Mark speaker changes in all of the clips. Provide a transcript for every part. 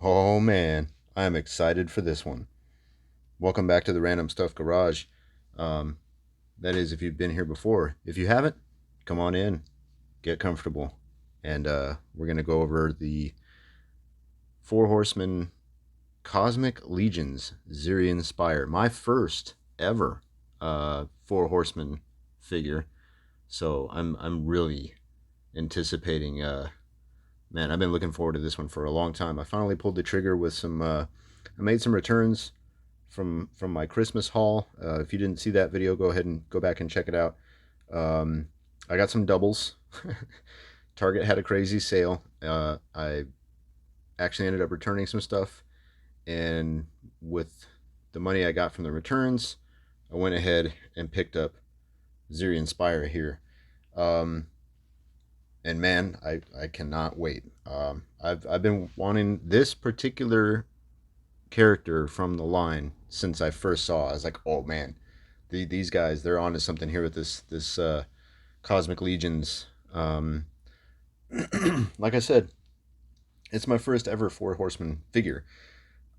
Speaker 1: Oh man, I'm excited for this one. Welcome back to the Random Stuff Garage. Um, that is, if you've been here before. If you haven't, come on in, get comfortable, and we're gonna go over the Four Horsemen Cosmic Legions Zeerian Spyre. My first ever Four Horsemen figure. So I'm really anticipating. Man, I've been looking forward to this one for a long time. I finally pulled the trigger with some. I made some returns from my Christmas haul. If you didn't see that video, go ahead and go back and check it out. Um, I got some doubles. Target had a crazy sale. I actually ended up returning some stuff, and with the money I got from the returns, I went ahead and picked up Zeerian Spyre here. Um, and man, I cannot wait. I've been wanting this particular character from the line since I first saw. I was like, oh man, these guys, they're onto something here with this Cosmic Legions. Like I said, it's my first ever Four Horsemen figure.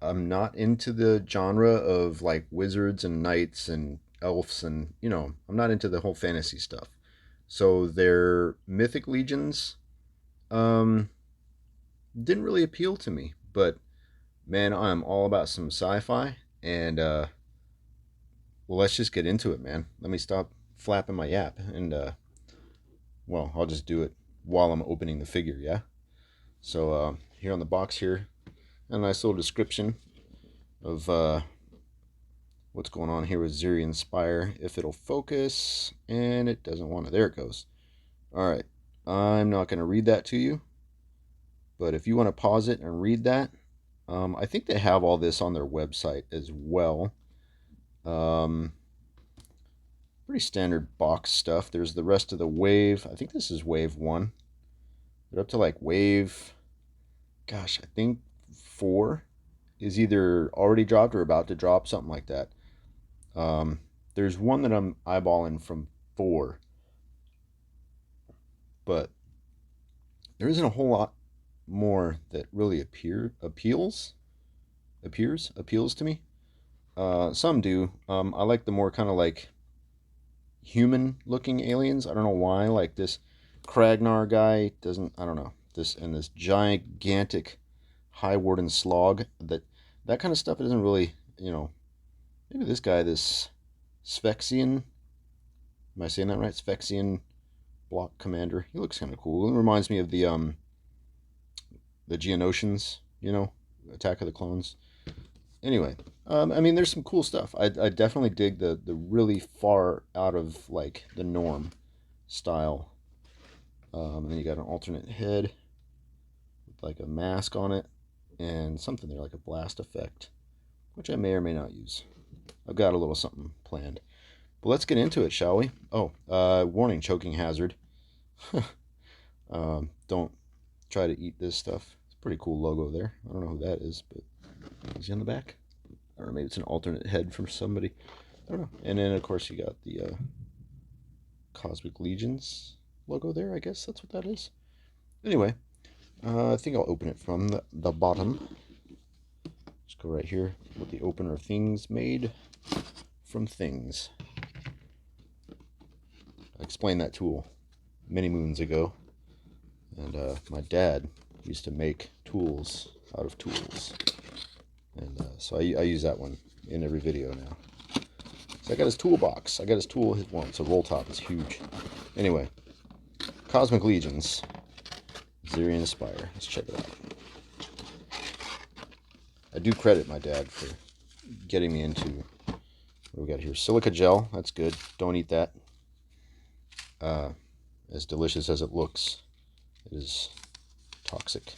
Speaker 1: I'm not into the genre of like wizards and knights and elves, and I'm not into the whole fantasy stuff. So their mythic legions um, didn't really appeal to me, but man, I'm all about some sci-fi, and well, let's just get into it, man. Let me stop flapping my yap, and well, I'll just do it while I'm opening the figure, yeah. So here on the box here, a nice little description of what's going on here with Zeerian Spyre. If it'll focus, and it doesn't want to. There it goes. All right, I'm not going to read that to you, but if you want to pause it and read that, I think they have all this on their website as well. Um, Pretty standard box stuff. There's the rest of the wave. I think this is wave 1. They're up to like wave, gosh, I think 4 is either already dropped or about to drop, something like that. There's one that I'm eyeballing from 4, but there isn't a whole lot more that really appeals to me. Some do. I like the more kind of like human looking aliens. I don't know why. Like this Kragnar guy doesn't. I don't know. This gigantic high warden slog. That kind of stuff isn't really. Maybe this guy, this Sphexian. Am I saying that right? Sphexian block commander. He looks kind of cool. It reminds me of the Geonosians. Attack of the Clones. Anyway, I mean, there's some cool stuff. I definitely dig the really far out of like the norm style. And then you got an alternate head with like a mask on it and something there like a blast effect, which I may or may not use. I've got a little something planned. But let's get into it, shall we? Oh, warning, choking hazard. Don't try to eat this stuff. It's a pretty cool logo there. I don't know who that is, but is he on the back? Or maybe it's an alternate head from somebody. I don't know. And then, of course, you got the Cosmic Legions logo there. I guess that's what that is. Anyway, I think I'll open it from the bottom. Just go right here with the opener of things made from things. I explained that tool many moons ago. And my dad used to make tools out of tools. And so I use that one in every video now. So I got his toolbox. I got his tool. Well, it's a roll top. It's huge. Anyway, Cosmic Legions. Zeerian Spyre. Let's check it out. I do credit my dad for getting me into what do we got here. Silica gel. That's good. Don't eat that. As delicious as it looks, it is toxic.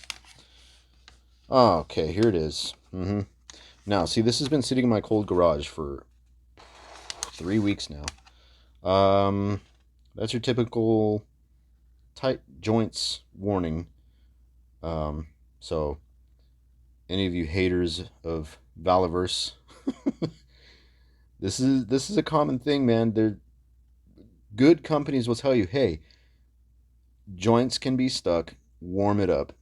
Speaker 1: Okay, here it is. Now, see, this has been sitting in my cold garage for 3 weeks now. That's your typical tight joints warning. So, any of you haters of Valiverse, this is a common thing, man. Good companies will tell you, hey, joints can be stuck. Warm it up.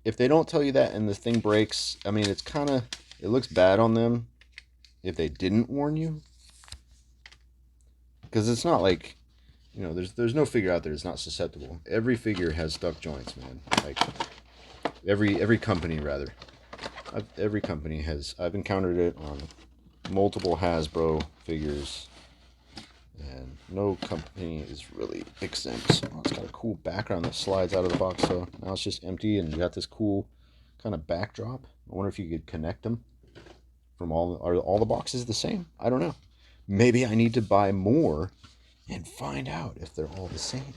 Speaker 1: if they don't tell you that and the thing breaks, I mean, it's kind of, it looks bad on them if they didn't warn you. Because it's not like, you know, there's no figure out there that's not susceptible. Every figure has stuck joints, man. Like, every company, rather. Every company has, I've encountered it on multiple Hasbro figures. And no company is really exempt. Oh, it's got a cool background that slides out of the box, so now it's just empty, and you got this cool kind of backdrop. I wonder if you could connect them from are all the boxes the same? I don't know. Maybe I need to buy more and find out if they're all the same.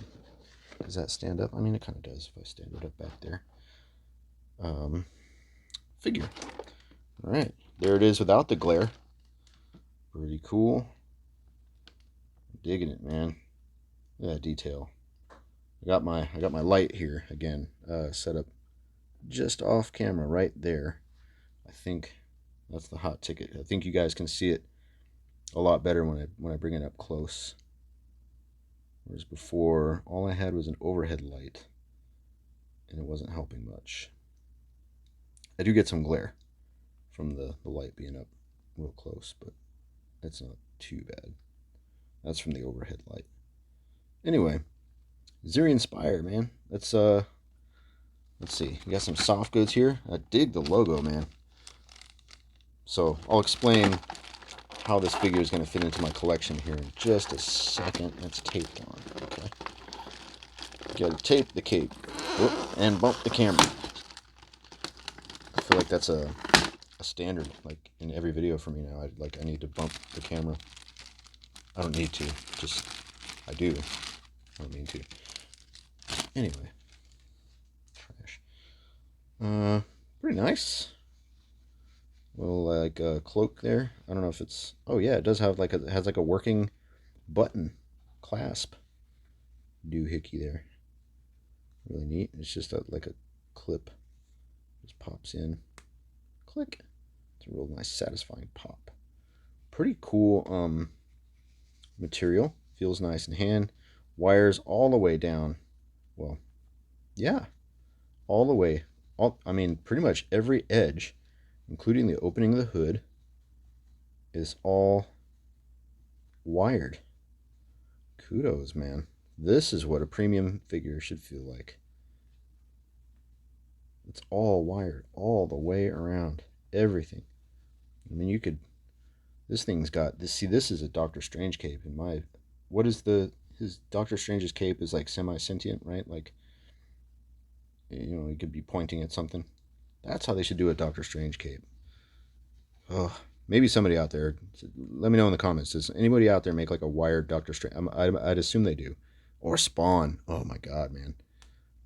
Speaker 1: Does that stand up? I mean, it kind of does if I stand it up back there. Figure. All right, there it is without the glare. Pretty cool. Digging it, man. Yeah, detail. I got my light here again, set up just off camera right there. I think that's the hot ticket. I think you guys can see it a lot better when I bring it up close. Whereas before, all I had was an overhead light, and it wasn't helping much. I do get some glare from the light being up real close, but it's not too bad. That's from the overhead light. Anyway, Zeerian Spyre, man. Let's see. We got some soft goods here. I dig the logo, man. So I'll explain how this figure is going to fit into my collection here in just a second. It's taped on. Okay. Got to tape the cape. Whoop, and bump the camera. I feel like that's a standard, like in every video for me now. I need to bump the camera. I don't need to. Just I do. I don't mean to. Anyway. Trash. Pretty nice. Little like cloak there. I don't know if it's. Oh yeah, it does have like it has like a working button clasp doohickey there. Really neat. It's just like a clip. Just pops in. Click. It's a real nice, satisfying pop. Pretty cool material. Feels nice in hand. Wires all the way down. Well, yeah, all the way. I mean, pretty much every edge, including the opening of the hood, is all wired. Kudos, man. This is what a premium figure should feel like. It's all wired all the way around. Everything. I mean, you could. This thing's got this. See, this is a Doctor Strange cape. In my, what is his Doctor Strange's cape is like semi-sentient, right? Like, you know, he could be pointing at something. That's how they should do a Doctor Strange cape. Oh, maybe somebody out there. Let me know in the comments. Does anybody out there make like a wired Doctor Strange? I'd assume they do. Or Spawn. Oh my God, man.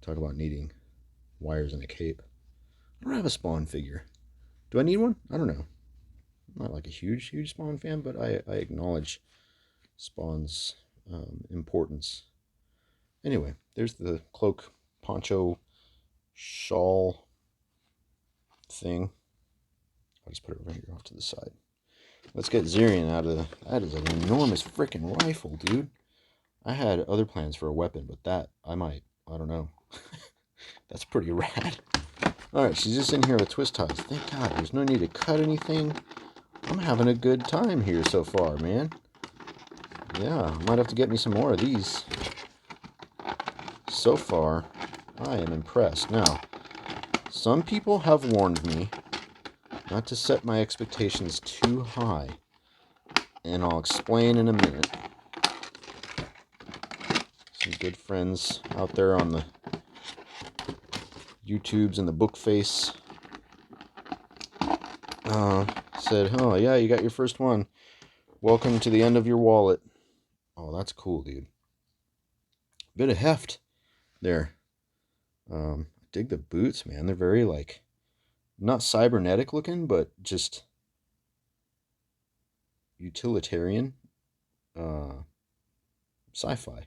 Speaker 1: Talk about needing wires in a cape. I don't have a Spawn figure. Do I need one? I don't know. I'm not like a huge Spawn fan, but I acknowledge Spawn's importance. Anyway, there's the cloak, poncho, shawl thing. I'll just put it right here off to the side. Let's get Zeerian out of the... That is an enormous freaking rifle, dude. I had other plans for a weapon, but that, I don't know. That's pretty rad. Alright, she's just in here with twist ties. Thank God, there's no need to cut anything. I'm having a good time here so far, man. Yeah, I might have to get me some more of these. So far, I am impressed. Now, some people have warned me not to set my expectations too high, and I'll explain in a minute. Some good friends out there on the YouTubes and the book face said, oh yeah, you got your first one. Welcome to the end of your wallet. Oh, that's cool, dude. Bit of heft there. Dig the boots, man. They're very like, not cybernetic looking, but just utilitarian. Sci-fi.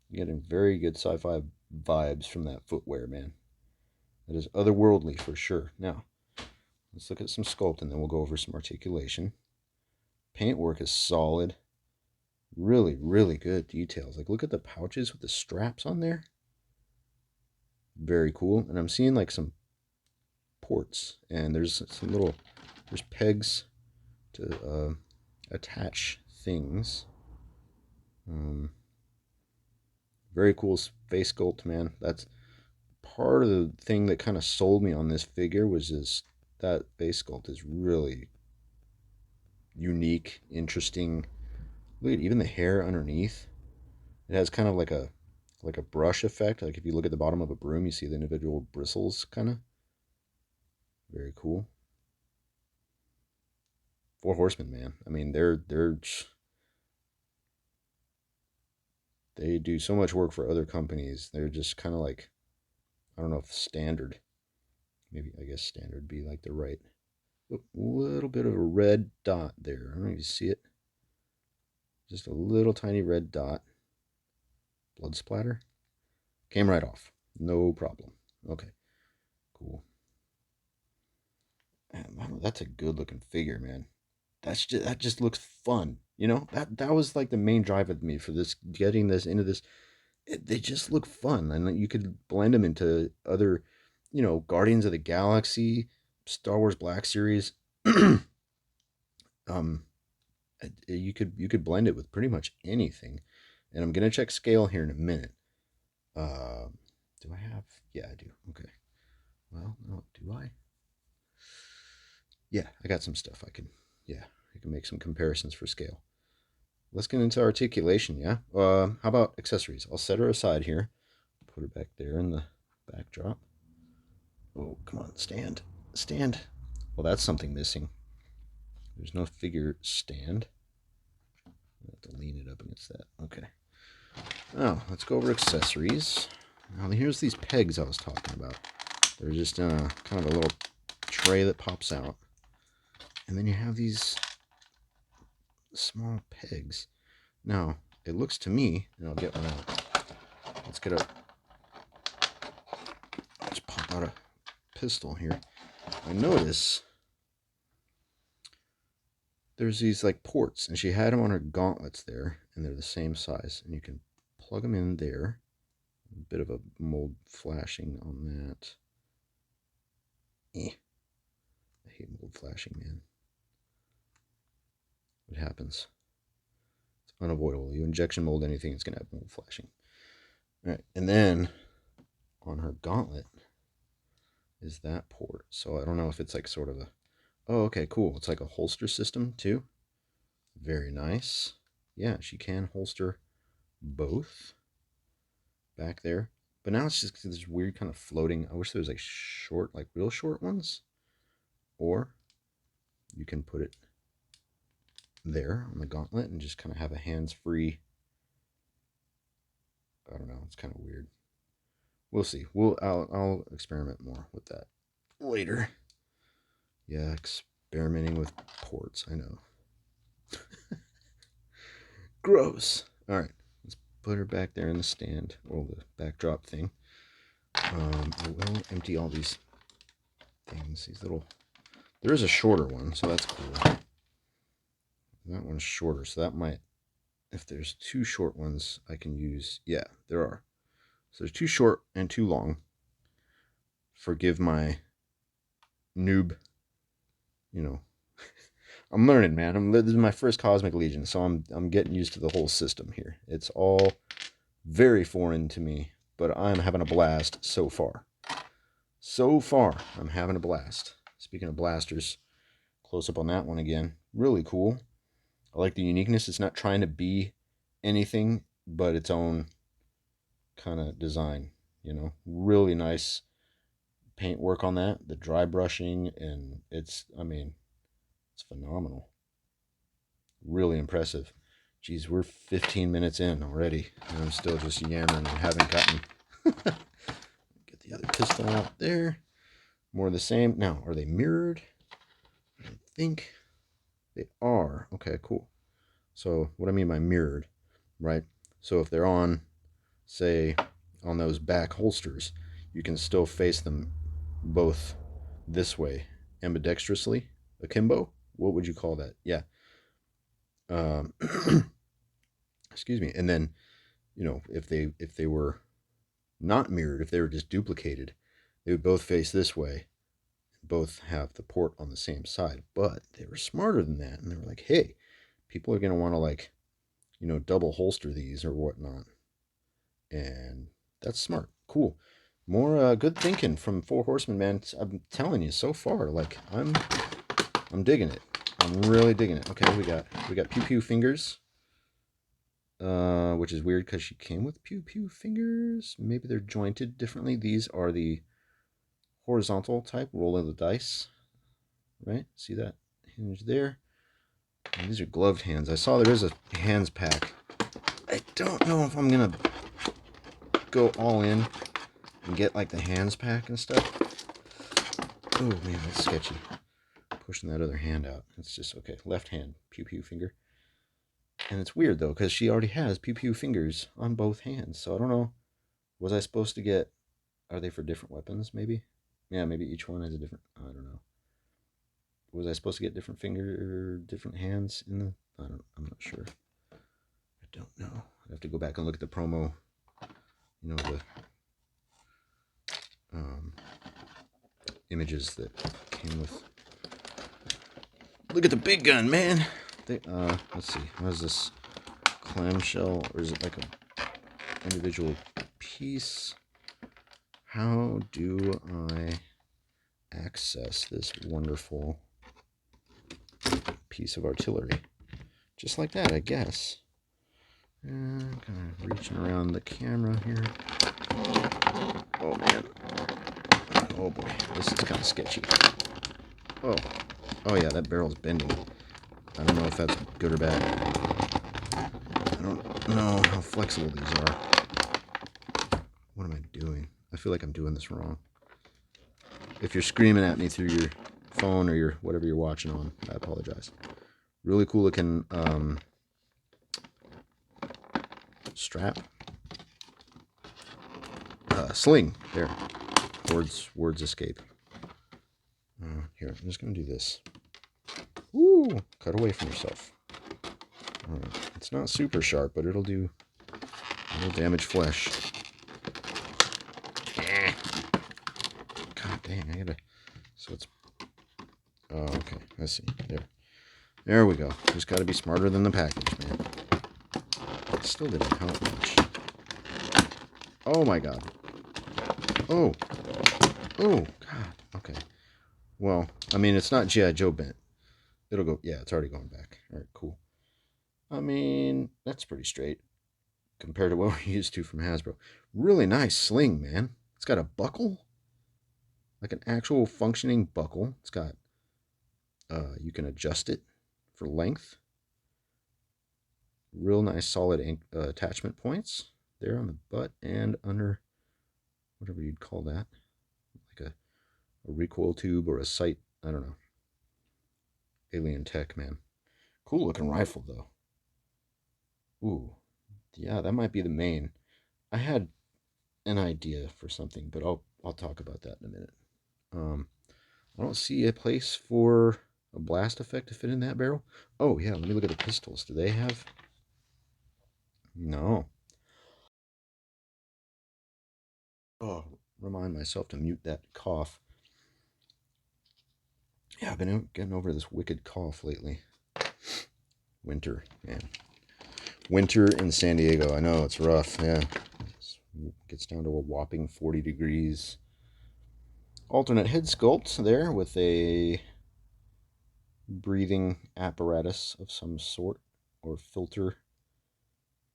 Speaker 1: You're getting very good sci-fi vibes from that footwear, man. That is otherworldly for sure. Now, let's look at some sculpt and then we'll go over some articulation. Paintwork is solid. Really, really good details. Like, look at the pouches with the straps on there. Very cool. And I'm seeing like some ports, and there's there's pegs to attach things. Very cool face sculpt, man. That's part of the thing that kind of sold me on this figure was this that face sculpt is really unique, interesting. Look at even the hair underneath. It has kind of like a brush effect. Like if you look at the bottom of a broom, you see the individual bristles kind of. Very cool. Four Horsemen, man. I mean, they do so much work for other companies. They're just kind of like, I don't know if standard. Maybe I guess standard would be like the right. A little bit of a red dot there. I don't know if you see it. Just a little tiny red dot. Blood splatter. Came right off. No problem. Okay. Cool. Man, that's a good looking figure, man. That just looks fun. You know, that was like the main drive of me for this getting this into this. They just look fun, and you could blend them into other, Guardians of the Galaxy, Star Wars Black Series. um, you could blend it with pretty much anything, and I'm gonna check scale here in a minute. Uh, do I have? Yeah, I do. Okay. Well, no, do I? Yeah, I got some stuff I can. Yeah, I can make some comparisons for scale. Let's get into articulation, yeah? How about accessories? I'll set her aside here. Put her back there in the backdrop. Oh, come on, stand. Stand. Well, that's something missing. There's no figure stand. I have to lean it up against that. Okay. Now, let's go over accessories. Now, here's these pegs I was talking about. They're just kind of a little tray that pops out. And then you have these small pegs. Now, it looks to me, and I'll get one out. Let's pop out a pistol here. I notice there's these like ports, and she had them on her gauntlets there, and they're the same size, and you can plug them in there. A bit of a mold flashing on that. I hate mold flashing, man. What happens? It's unavoidable. You injection mold anything, it's gonna have mold flashing. All right, and then on her gauntlet is that port. So I don't know if it's like sort of a. Oh, okay, cool. It's like a holster system too. Very nice. Yeah, she can holster both back there. But now it's just this weird kind of floating. I wish there was like short, like real short ones. Or you can put it there on the gauntlet and just kind of have a hands-free. I don't know. It's kind of weird. We'll see. I'll experiment more with that later. Yeah, experimenting with ports. I know. Gross. All right, let's put her back there in the stand or the backdrop thing. I will empty all these things. These little. There is a shorter one, so that's cool. That one's shorter, so that might. If there's two short ones, I can use. Yeah, there are. So there's two short and two long. Forgive my noob. I'm learning, man. This is my first Cosmic Legion, so I'm getting used to the whole system here. It's all very foreign to me, but I'm having a blast so far. So far, I'm having a blast. Speaking of blasters, close up on that one again. Really cool. I like the uniqueness. It's not trying to be anything but its own kind of design. Really nice paint work on that. The dry brushing, and it's phenomenal. Really impressive. Geez, we're 15 minutes in already, and I'm still just yammering and haven't gotten. Get the other pistol out there. More of the same. Now, are they mirrored? I think they are. Okay, cool. So, what I mean by mirrored, right? So, if they're on, say, on those back holsters, you can still face them both this way, ambidextrously, akimbo. What would you call that? Yeah. Excuse me. And then, if they were not mirrored, if they were just duplicated, they would both face this way, both have the port on the same side, but they were smarter than that, and they were like, hey, people are going to want to, like, double holster these or whatnot. And that's smart. Cool. More good thinking from Four Horsemen, man. I'm telling you, so far, like, I'm digging it. I'm really digging it. Okay, we got pew pew fingers, which is weird because she came with pew pew fingers. Maybe they're jointed differently. These are the horizontal type, rolling the dice, right? See that hinge there? And these are gloved hands. I saw there is a hands pack. I don't know if I'm gonna go all in and get like the hands pack and stuff. Oh man, that's sketchy. Pushing that other hand out. It's just okay. Left hand, pew pew finger. And it's weird though, because she already has pew pew fingers on both hands. So I don't know. Was I supposed to get? Are they for different weapons? Maybe. Yeah, maybe each one has a different. I don't know. Was I supposed to get different different hands in the? I'm not sure. I don't know. I'd have to go back and look at the promo. The images that came with. Look at the big gun, man. Let's see. What is this? Clamshell, or is it like a individual piece? How do I access this wonderful piece of artillery? Just like that, I guess. Kind of reaching around the camera here. Oh man. Oh boy, this is kind of sketchy. Oh yeah, that barrel's bending. I don't know if that's good or bad. I don't know how flexible these are. What am I doing? I feel like I'm doing this wrong. If you're screaming at me through your phone or your whatever you're watching on, I apologize. Really cool looking strap. Sling. There. Words escape. Here, I'm just going to do this. Woo! Cut away from yourself. Alright. It's not super sharp, but it'll damage flesh. God dang, I gotta... So it's... Oh, okay. I see. There we go. Just gotta be smarter than the package, man. It still didn't help much. Oh my god. Oh, God. Okay. Well, I mean, it's not G.I. Joe bent. It'll go... Yeah, it's already going back. Alright, cool. I mean, that's pretty straight compared to what we're used to from Hasbro. Really nice sling, man. It's got a buckle. Like an actual functioning buckle. It's got... you can adjust it for length. Real nice solid attachment points there on the butt and under whatever you'd call that. Like a recoil tube or a sight. I don't know. Alien tech, man. Cool looking rifle, though. Ooh. Yeah, that might be the main. I had an idea for something, but I'll talk about that in a minute. I don't see a place for a blast effect to fit in that barrel. Oh, yeah, let me look at the pistols. Do they have... No. Oh, remind myself to mute that cough. Yeah, I've been getting over this wicked cough lately. Winter, man. Winter in San Diego. I know, it's rough, yeah. It gets down to a whopping 40 degrees. Alternate head sculpt there with a breathing apparatus of some sort, or filter.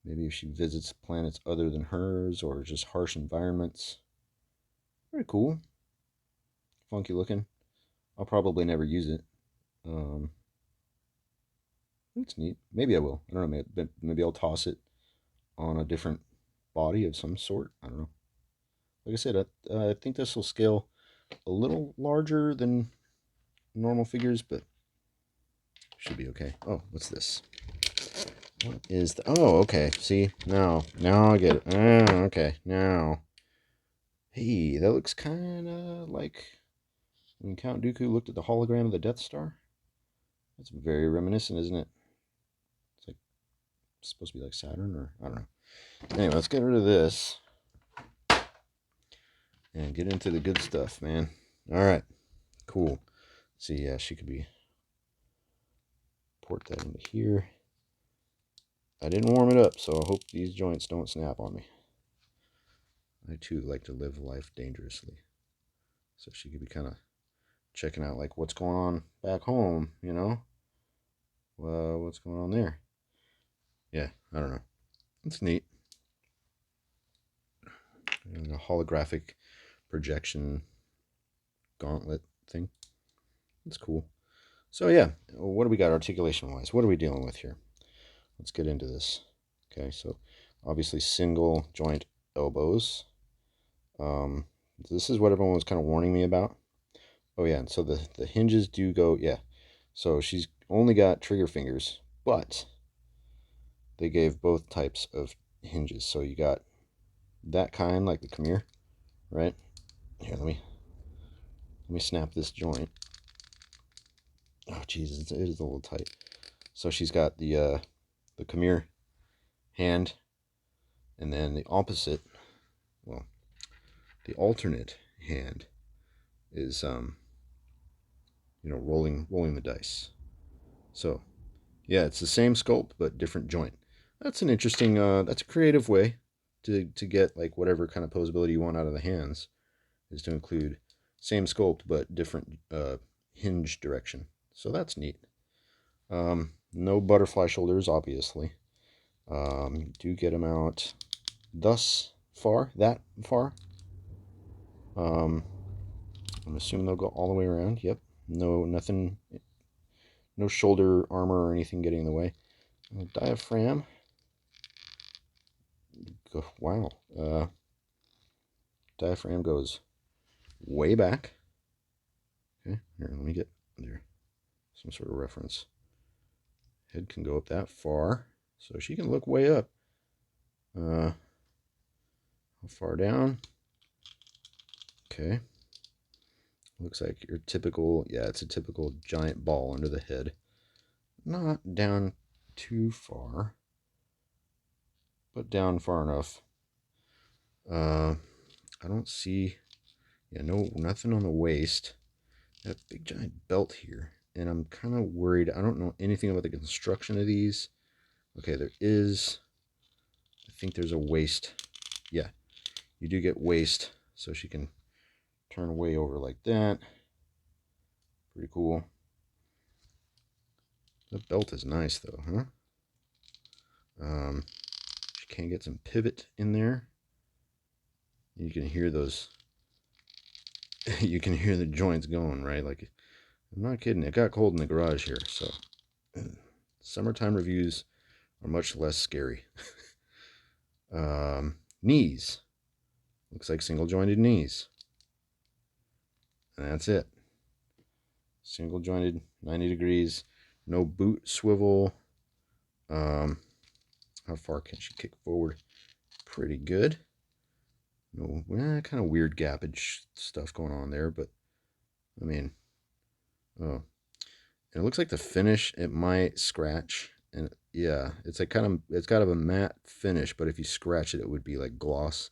Speaker 1: Maybe if she visits planets other than hers, or just harsh environments. Very cool. Funky looking. I'll probably never use it. It's neat. Maybe I will. I don't know. Maybe I'll toss it on a different body of some sort. I don't know. Like I said, I think this will scale a little larger than normal figures, but should be okay. Oh, what's this? What is the... Oh, okay. See? Now I get it. Okay. Now. Hey, that looks kind of like when Count Dooku looked at the hologram of the Death Star. That's very reminiscent, isn't it? It's like supposed to be like Saturn, or I don't know. Anyway, let's get rid of this and get into the good stuff, man. All right. Cool. See, yeah, she could be, port that into here. I didn't warm it up, so I hope these joints don't snap on me. I too like to live life dangerously. So she could be kind of checking out like what's going on back home, you know? What's going on there? Yeah, I don't know. It's neat. A holographic projection gauntlet thing. It's cool. So yeah, what do we got articulation wise? What are we dealing with here? Let's get into this. Okay, so obviously single joint elbows. This is what everyone was kind of warning me about. Oh yeah, and so the hinges do go, yeah. So she's only got trigger fingers, but they gave both types of hinges. So you got that kind, like the come here, right? Here, let me snap this joint. Oh Jesus, it is a little tight. So she's got the come here hand, and then the opposite, well, the alternate hand is rolling the dice. So yeah, it's the same sculpt but different joint. That's an interesting that's a creative way to get like whatever kind of posability you want out of the hands, is to include same sculpt but different hinge direction. So that's neat. No butterfly shoulders, obviously. You do get them out that far. I'm assuming they'll go all the way around. Yep. Nothing, no shoulder armor or anything getting in the way. Diaphragm. Wow. Diaphragm goes way back. Okay, here, let me get there. Some sort of reference. Head can go up that far, so she can look way up. How far down? Okay. Looks like your typical, yeah, it's a typical giant ball under the head. Not down too far, but down far enough. I don't see, yeah, nothing on the waist. That big giant belt here, and I'm kind of worried. I don't know anything about the construction of these. Okay, there is, I think there's a waist. Yeah, you do get waist, so she can turn way over like that. Pretty cool. The belt is nice though, huh? She can get some pivot in there. You can hear those. You can hear the joints going, right? Like, I'm not kidding. It got cold in the garage here, so summertime reviews are much less scary. Knees. Looks like single jointed knees. And that's it. Single jointed, 90 degrees. No boot swivel. How far can she kick forward? Pretty good. No, kind of weird gappage stuff going on there, but I mean, oh, and it looks like the finish, it might scratch, and yeah, it's like it's kind of a matte finish, but if you scratch it, it would be like gloss.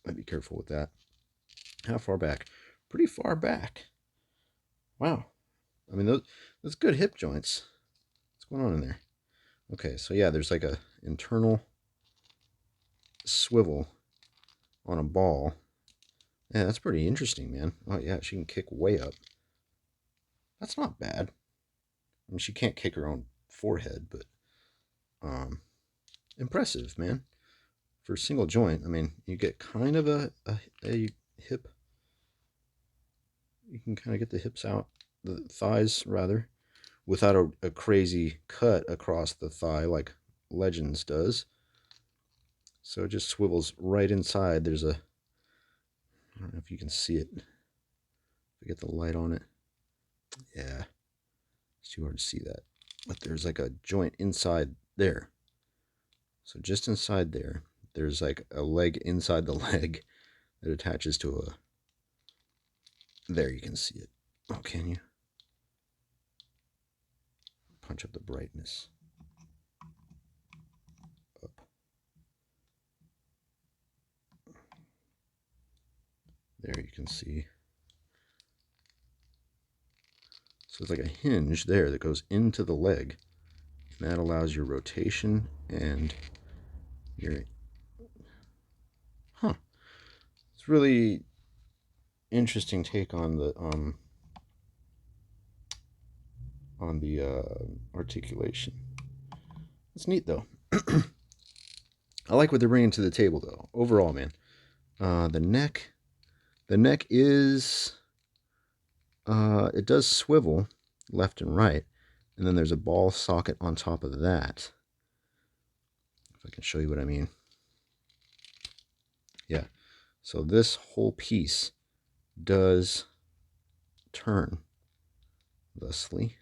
Speaker 1: Might be careful with that. How far back? Pretty far back. Wow. I mean, those good hip joints. What's going on in there? Okay, so yeah, there's like a internal swivel on a ball. Yeah, that's pretty interesting, man. Oh yeah, she can kick way up. That's not bad. I mean, she can't kick her own forehead, but impressive, man. For a single joint, I mean, you get kind of a hip. You can kind of get the hips out, the thighs rather, without a crazy cut across the thigh like Legends does. So it just swivels right inside. There's a, I don't know if you can see it. If I get the light on it. Yeah, it's too hard to see that. But there's like a joint inside there. So just inside there, there's like a leg inside the leg that attaches to a, there you can see it. Oh, can you? Punch up the brightness. Up. There you can see. So it's like a hinge there that goes into the leg. And that allows your rotation and your... Huh. It's really interesting take on the articulation. It's neat though. I like what they're bringing to the table though. Overall, man. The neck is it does swivel left and right, and then there's a ball socket on top of that. If I can show you what I mean. Yeah. So this whole piece does turn thusly.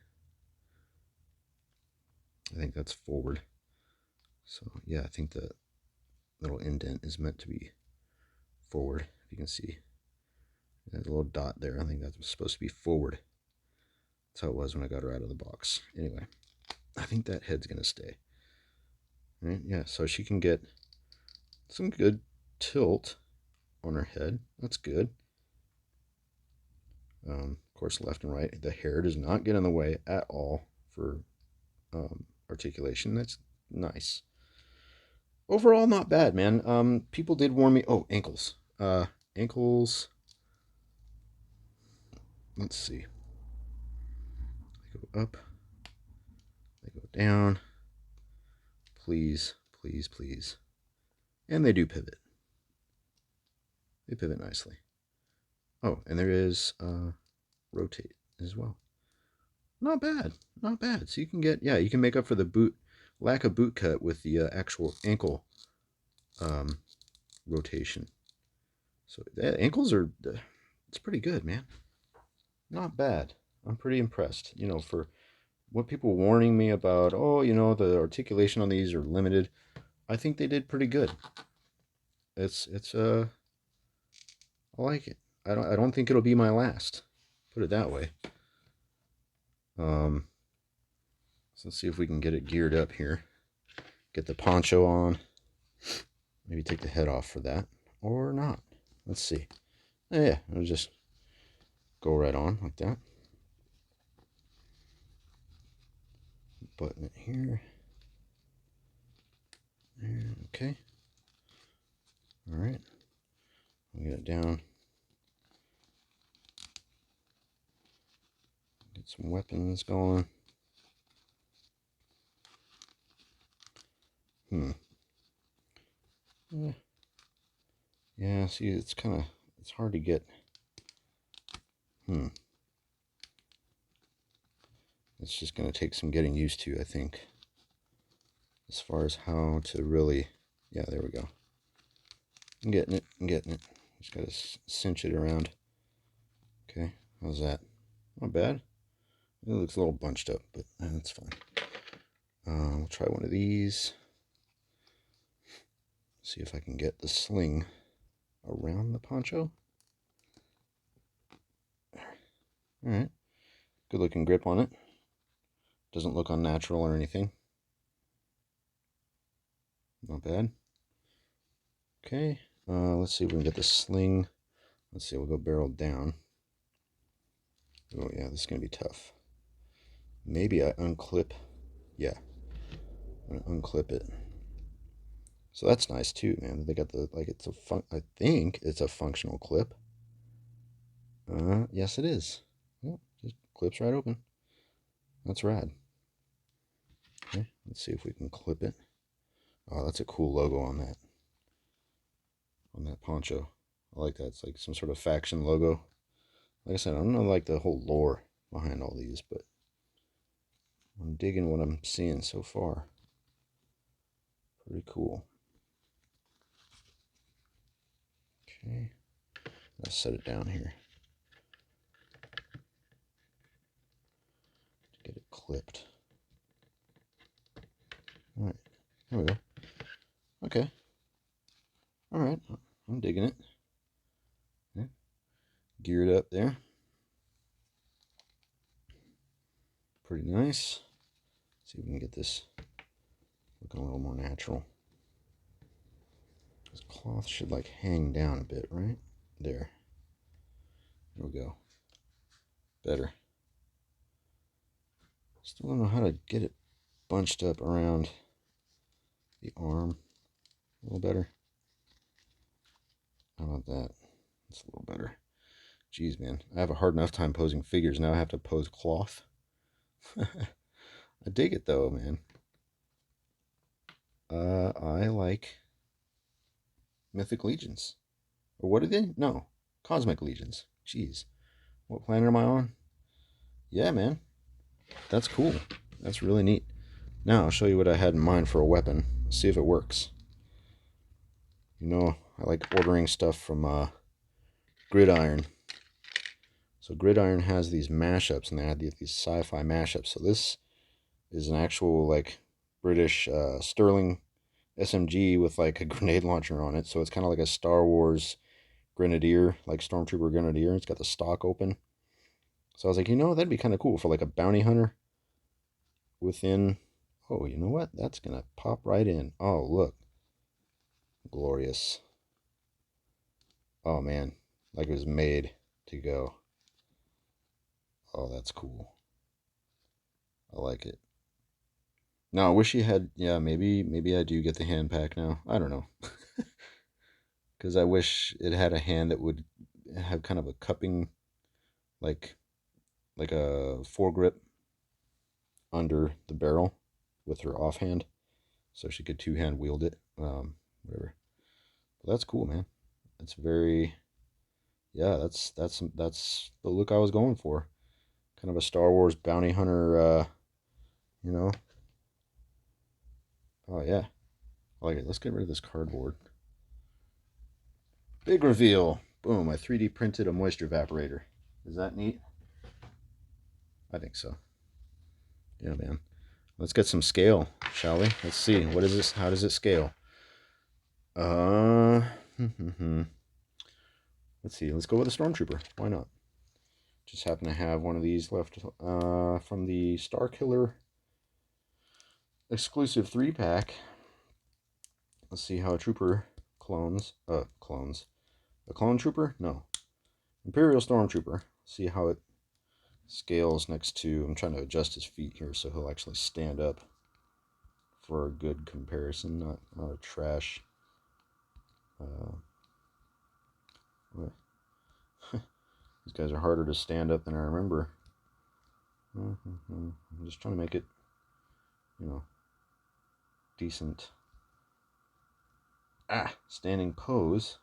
Speaker 1: I think that's forward. So yeah, I think the little indent is meant to be forward. If you can see, there's a little dot there. I think that was supposed to be forward. That's how it was when I got her out of the box. Anyway, I think that head's gonna stay. Right? Yeah, so she can get some good tilt on her head. That's good. Of course, left and right. The hair does not get in the way at all for articulation. That's nice. Overall, not bad, man. People did warn me. Oh, ankles. Ankles. Let's see. They go up. They go down. Please, please, please. And they do pivot. They pivot nicely. Oh, and there is rotate as well. Not bad. Not bad. So you can get, yeah, you can make up for the lack of boot cut with the actual ankle rotation. So the ankles are, it's pretty good, man. Not bad. I'm pretty impressed. You know, for what people were warning me about, oh, you know, the articulation on these are limited. I think they did pretty good. It's I like it. I don't think it'll be my last. Put it that way. So let's see if we can get it geared up here. Get the poncho on. Maybe take the head off for that. Or not. Let's see. Yeah, it'll just go right on like that. Button it here. Okay. Alright. We'll get it down. Get some weapons going. Yeah, see, it's hard to get. It's just going to take some getting used to, I think. As far as how to really, yeah, there we go. I'm getting it. Just got to cinch it around. Okay, how's that? Not bad. It looks a little bunched up, but that's fine. We'll try one of these. See if I can get the sling around the poncho. Alright. Good looking grip on it. Doesn't look unnatural or anything. Not bad. Okay. Let's see if we can get the sling. Let's see, we'll go barrel down. Oh yeah, this is gonna be tough. Maybe I unclip. Yeah. I'm gonna unclip it. So that's nice too, man. They got the, like, it's a I think it's a functional clip. Yes it is. Yep, just clips right open. That's rad. Okay, let's see if we can clip it. Oh, that's a cool logo on that poncho. I like that. It's like some sort of faction logo. Like I said, I don't know like the whole lore behind all these, but I'm digging what I'm seeing so far. Pretty cool. Okay, let's set it down here to get it clipped. All right, there we go. Okay. All right, I'm digging it. Okay. Geared up there. Pretty nice. Let's see if we can get this looking a little more natural. This cloth should like hang down a bit, right? There. There we go. Better. Still don't know how to get it bunched up around the arm a little better. How about that? That's a little better. Jeez, man. I have a hard enough time posing figures. Now I have to pose cloth. I dig it, though, man. I like Mythic Legions. Or what are they? No. Cosmic Legions. Jeez. What planet am I on? Yeah, man. That's cool. That's really neat. Now I'll show you what I had in mind for a weapon. See if it works. You know, I like ordering stuff from Gridiron. So Gridiron has these mashups, and they had these sci-fi mashups. So this is an actual like British Sterling SMG with like a grenade launcher on it. So it's kind of like a Star Wars Grenadier, like Stormtrooper Grenadier. It's got the stock open. So I was like, you know, that'd be kind of cool for like a bounty hunter within. Oh, you know what? That's gonna pop right in. Oh, look. Glorious. Oh man, like it was made to go. Oh, that's cool. I like it. No, I wish you had. Yeah, maybe I do get the hand pack now. I don't know, because I wish it had a hand that would have kind of a cupping, like like a foregrip under the barrel with her offhand, so she could two-hand wield it. Whatever. But that's cool, man. That's very. Yeah, that's the look I was going for. Kind of a Star Wars bounty hunter. You know. Oh yeah, I like it. Let's get rid of this cardboard. Big reveal. Boom, I 3D printed a moisture evaporator. Is that neat? I think so. Yeah, man. Let's get some scale, shall we? Let's see. What is this? How does it scale? Uh, let's see. Let's go with a Stormtrooper. Why not? Just happen to have one of these left from the Star Killer exclusive 3-pack. Let's see how a trooper clones. Clones. A clone trooper? No. Imperial Stormtrooper. See how it scales next to. I'm trying to adjust his feet here so he'll actually stand up for a good comparison, not a trash. These guys are harder to stand up than I remember. I'm just trying to make it, you know, decent. Standing pose.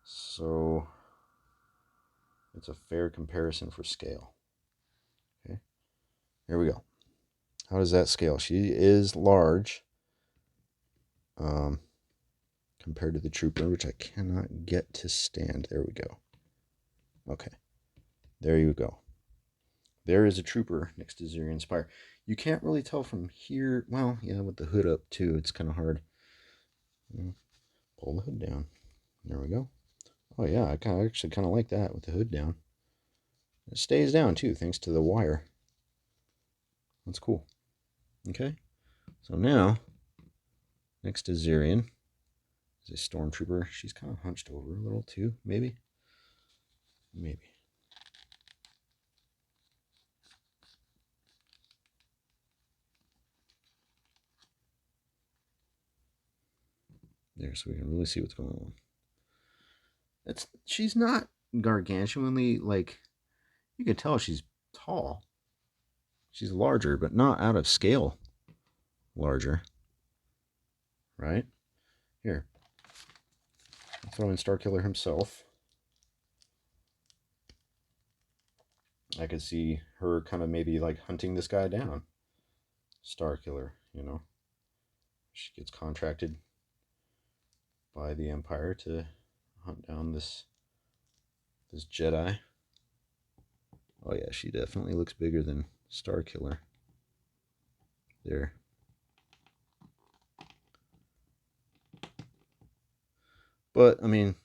Speaker 1: So it's a fair comparison for scale. Okay, here we go. How does that scale? She is large compared to the trooper, which I cannot get to stand. There we go. Okay, there you go. There is a trooper next to Zeerian Spyre. You can't really tell from here. Well, yeah, with the hood up too, it's kind of hard. Pull the hood down. There we go. Oh yeah, I actually kind of like that with the hood down. It stays down too, thanks to the wire. That's cool. Okay, so now next to Zeerian is a Stormtrooper. She's kind of hunched over a little too, maybe. There, so we can really see what's going on. She's not gargantuanly, like, you can tell she's tall. She's larger, but not out of scale larger. Right? Here. I'll throw in Starkiller himself. I could see her kind of maybe like hunting this guy down. Starkiller, you know. She gets contracted by the Empire to hunt down this Jedi. Oh yeah, she definitely looks bigger than Starkiller. There. But I mean,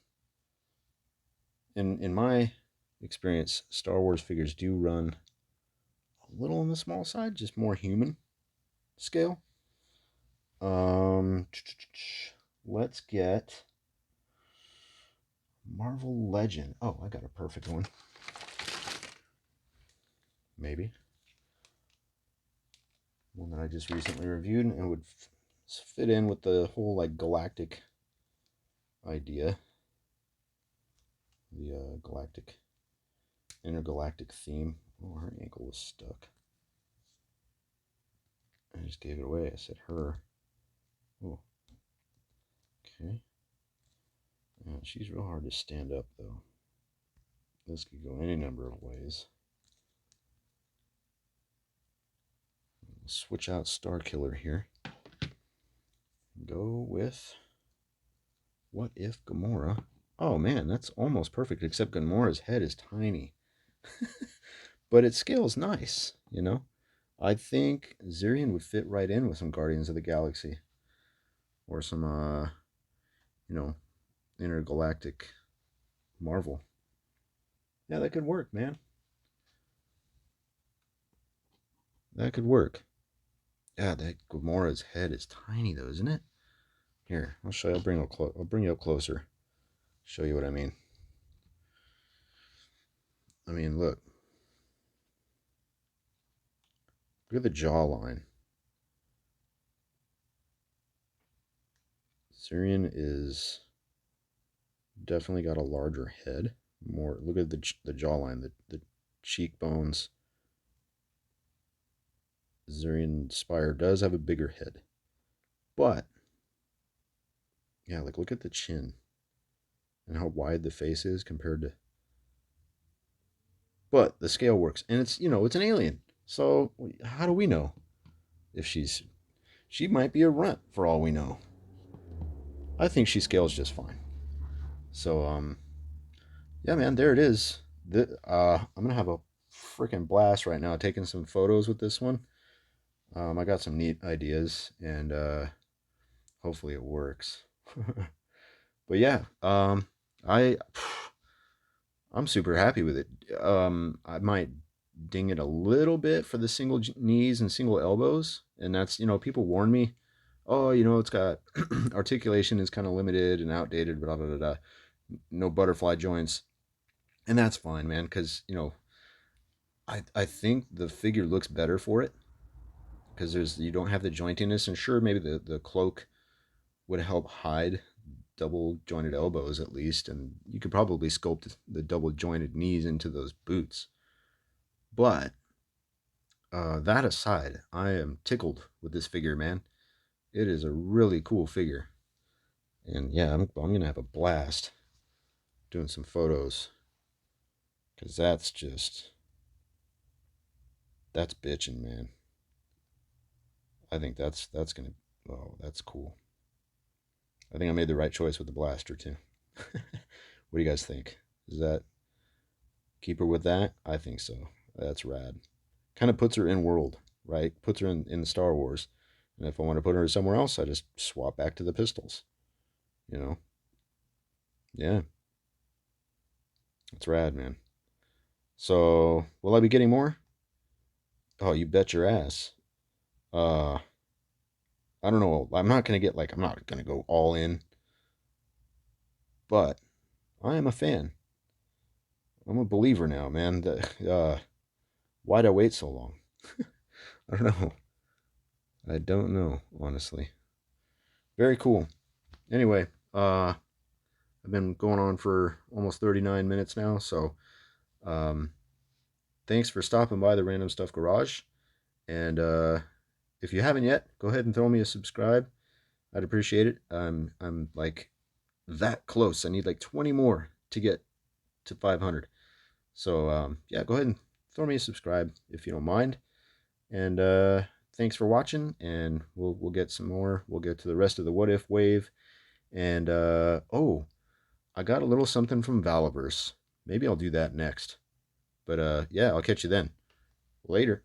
Speaker 1: in my experience, Star Wars figures do run a little on the small side, just more human scale. Let's get Marvel Legend. Oh, I got a perfect one. Maybe. one that I just recently reviewed, and it would fit in with the whole like galactic idea, the galactic intergalactic theme. Oh, her ankle was stuck. I just gave it away. I said her. Oh, okay. She's real hard to stand up though. This could go any number of ways. Switch out Star Killer here. Go with What If Gamora. Oh man, that's almost perfect, except Gamora's head is tiny. But it scales nice, you know? I think Zeerian would fit right in with some Guardians of the Galaxy. Or some, you know, intergalactic Marvel. Yeah, that could work, man. That could work. Yeah, that Gamora's head is tiny though, isn't it? Here, I'll show you. I'll bring you up closer. Show you what I mean. I mean, look. Look at the jawline. Zeerian is definitely got a larger head. More. Look at the jawline, the cheekbones. Zeerian Spyre does have a bigger head, but yeah, like look at the chin and how wide the face is compared to. But the scale works, and it's it's an alien. So how do we know if she might be a runt for all we know? I think she scales just fine. So yeah, man, there it is. I'm gonna have a freaking blast right now taking some photos with this one. I got some neat ideas, and hopefully it works. But yeah, I I'm super happy with it. I might ding it a little bit for the single knees and single elbows, and that's people warn me, oh it's got articulation is kind of limited and outdated, blah blah blah, blah. No butterfly joints, and that's fine, man, because I think the figure looks better for it because you don't have the jointiness, and sure maybe the cloak would help hide double jointed elbows at least, and you could probably sculpt the double jointed knees into those boots. But that aside, I am tickled with this figure, man. It is a really cool figure, and yeah, I'm gonna have a blast doing some photos because that's bitching, man. I think that's gonna. Oh, that's cool. I think I made the right choice with the blaster too. What do you guys think? Is that keep her with that? I think so. That's rad. Kind of puts her in world, right? Puts her in Star Wars. And if I want to put her somewhere else, I just swap back to the pistols. You know? Yeah. It's rad, man. So, will I be getting more? Oh, you bet your ass. Uh, I don't know. I'm not gonna go all in, but I am a fan. I'm a believer now, man. Why'd I wait so long? I don't know. I don't know, honestly. Very cool. Anyway, I've been going on for almost 39 minutes now, so um, thanks for stopping by the Random Stuff Garage. And if you haven't yet, go ahead and throw me a subscribe. I'd appreciate it. I'm like that close. I need like 20 more to get to 500. So yeah, go ahead and throw me a subscribe if you don't mind. And thanks for watching. And we'll get some more. We'll get to the rest of the What If wave. And oh, I got a little something from Valiverse. Maybe I'll do that next. But yeah, I'll catch you then. Later.